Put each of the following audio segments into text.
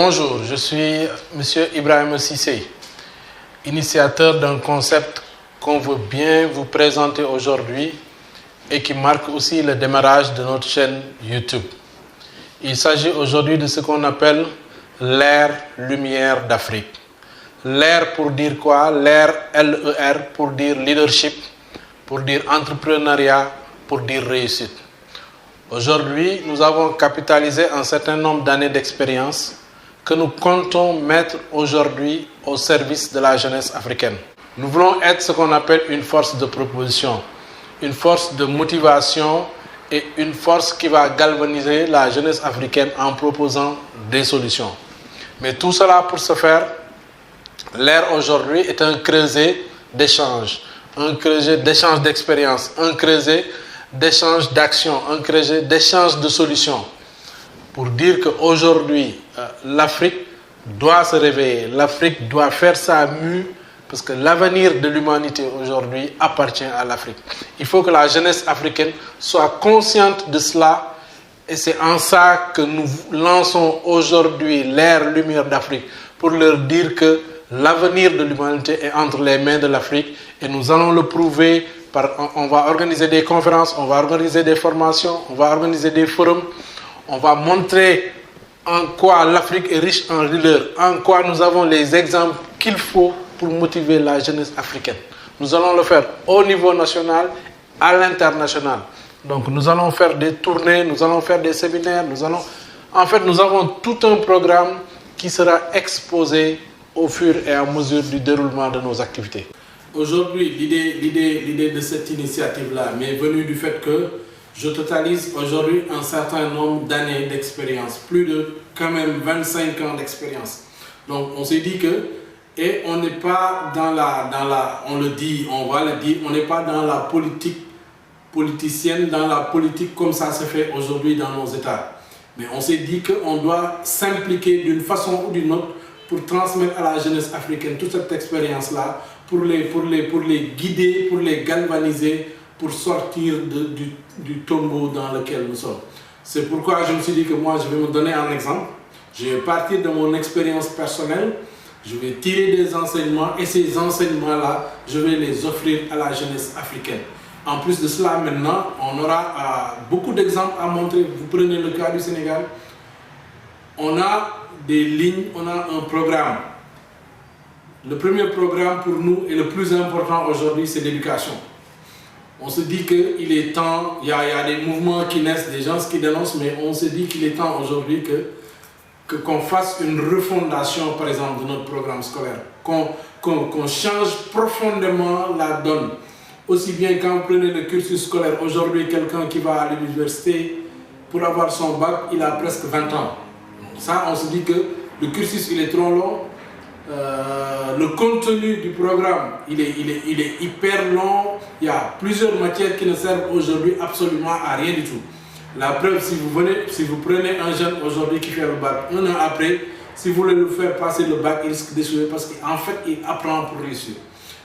Bonjour, je suis M. Ibrahim Cissé, initiateur d'un concept qu'on veut bien vous présenter aujourd'hui et qui marque aussi le démarrage de notre chaîne YouTube. Il s'agit aujourd'hui de ce qu'on appelle l'ère lumière d'Afrique. L'ère pour dire quoi? L'ère LER pour dire leadership, pour dire entrepreneuriat, pour dire réussite. Aujourd'hui, nous avons capitalisé un certain nombre d'années d'expérience que nous comptons mettre aujourd'hui au service de la jeunesse africaine. Nous voulons être ce qu'on appelle une force de proposition, une force de motivation et une force qui va galvaniser la jeunesse africaine en proposant des solutions. Mais tout cela pour ce faire, l'ère aujourd'hui est un creuset d'échanges, un creuset d'échanges d'expériences, un creuset d'échanges d'actions, un creuset d'échanges de solutions. Pour dire qu'aujourd'hui, l'Afrique doit se réveiller, l'Afrique doit faire sa mue, parce que l'avenir de l'humanité aujourd'hui appartient à l'Afrique. Il faut que la jeunesse africaine soit consciente de cela, et c'est en ça que nous lançons aujourd'hui l'ère lumière d'Afrique, pour leur dire que l'avenir de l'humanité est entre les mains de l'Afrique, et nous allons le prouver. On va organiser des conférences, on va organiser des formations, on va organiser des forums. On va montrer en quoi l'Afrique est riche en leaders, en quoi nous avons les exemples qu'il faut pour motiver la jeunesse africaine. Nous allons le faire au niveau national, à l'international. Donc nous allons faire des tournées, nous allons faire des séminaires, En fait, nous avons tout un programme qui sera exposé au fur et à mesure du déroulement de nos activités. Aujourd'hui, l'idée de cette initiative-là m'est venue du fait que je totalise aujourd'hui un certain nombre d'années d'expérience, plus de quand même 25 ans d'expérience. Donc on s'est dit que, et on n'est pas on le dit, on va le dire, on n'est pas dans la politique politicienne, dans la politique comme ça se fait aujourd'hui dans nos États. Mais on s'est dit qu'on doit s'impliquer d'une façon ou d'une autre pour transmettre à la jeunesse africaine toute cette expérience-là, pour les guider, pour les galvaniser, pour sortir du tombeau dans lequel nous sommes. C'est pourquoi je me suis dit que moi, je vais me donner un exemple. Je vais partir de mon expérience personnelle, je vais tirer des enseignements et ces enseignements-là, je vais les offrir à la jeunesse africaine. En plus de cela, maintenant, on aura beaucoup d'exemples à montrer. Vous prenez le cas du Sénégal, on a des lignes, on a un programme. Le premier programme pour nous et le plus important aujourd'hui, c'est l'éducation. On se dit qu'il est temps, il y a des mouvements qui naissent, des gens qui dénoncent, mais on se dit qu'il est temps aujourd'hui qu'on fasse une refondation, par exemple, de notre programme scolaire, qu'on change profondément la donne. Aussi bien quand vous prenez le cursus scolaire, aujourd'hui, quelqu'un qui va à l'université, pour avoir son bac, il a presque 20 ans. Ça, on se dit que le cursus, il est trop long. Le contenu du programme, il est hyper long. Il y a plusieurs matières qui ne servent aujourd'hui absolument à rien du tout. La preuve, si vous prenez un jeune aujourd'hui qui fait le bac, un an après, si vous voulez le faire passer le bac, il risque d'échouer parce qu'en fait, il apprend pour réussir.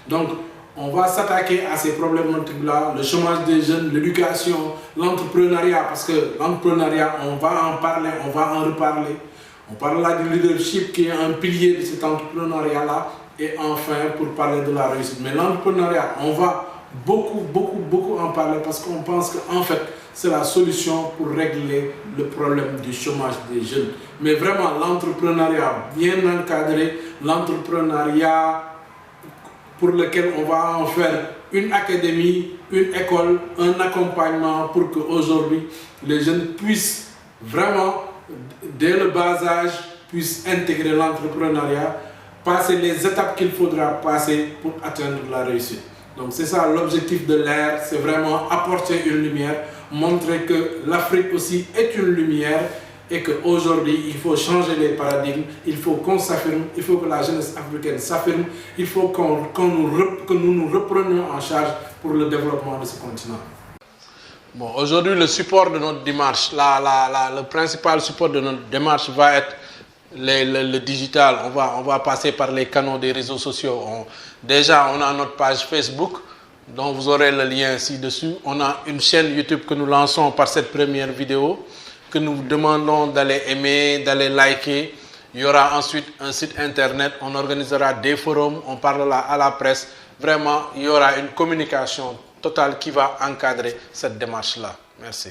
Donc, on va s'attaquer à ces problématiques-là, le chômage des jeunes, l'éducation, l'entrepreneuriat, parce que l'entrepreneuriat, on va en parler, on va en reparler. On parle là du leadership qui est un pilier de cet entrepreneuriat-là. Et enfin, pour parler de la réussite. Mais l'entrepreneuriat, on va beaucoup en parler parce qu'on pense qu'en fait, c'est la solution pour régler le problème du chômage des jeunes. Mais vraiment, l'entrepreneuriat bien encadré, l'entrepreneuriat pour lequel on va en faire une académie, une école, un accompagnement pour qu'aujourd'hui, les jeunes puissent vraiment, dès le bas âge, puissent intégrer l'entrepreneuriat, passer les étapes qu'il faudra passer pour atteindre la réussite. Donc c'est ça l'objectif de l'ère, c'est vraiment apporter une lumière, montrer que l'Afrique aussi est une lumière et qu'aujourd'hui il faut changer les paradigmes, il faut qu'on s'affirme, il faut que la jeunesse africaine s'affirme, il faut que nous nous reprenions en charge pour le développement de ce continent. Bon, aujourd'hui, le support de notre démarche, le principal support de notre démarche va être le digital. On va passer par les canaux des réseaux sociaux. Déjà, on a notre page Facebook, dont vous aurez le lien ci-dessus. On a une chaîne YouTube que nous lançons par cette première vidéo, que nous vous demandons d'aller aimer, d'aller liker Il y aura ensuite un site internet, on organisera des forums, on parlera à la presse. Vraiment, il y aura une communication totale qui va encadrer cette démarche-là. Merci.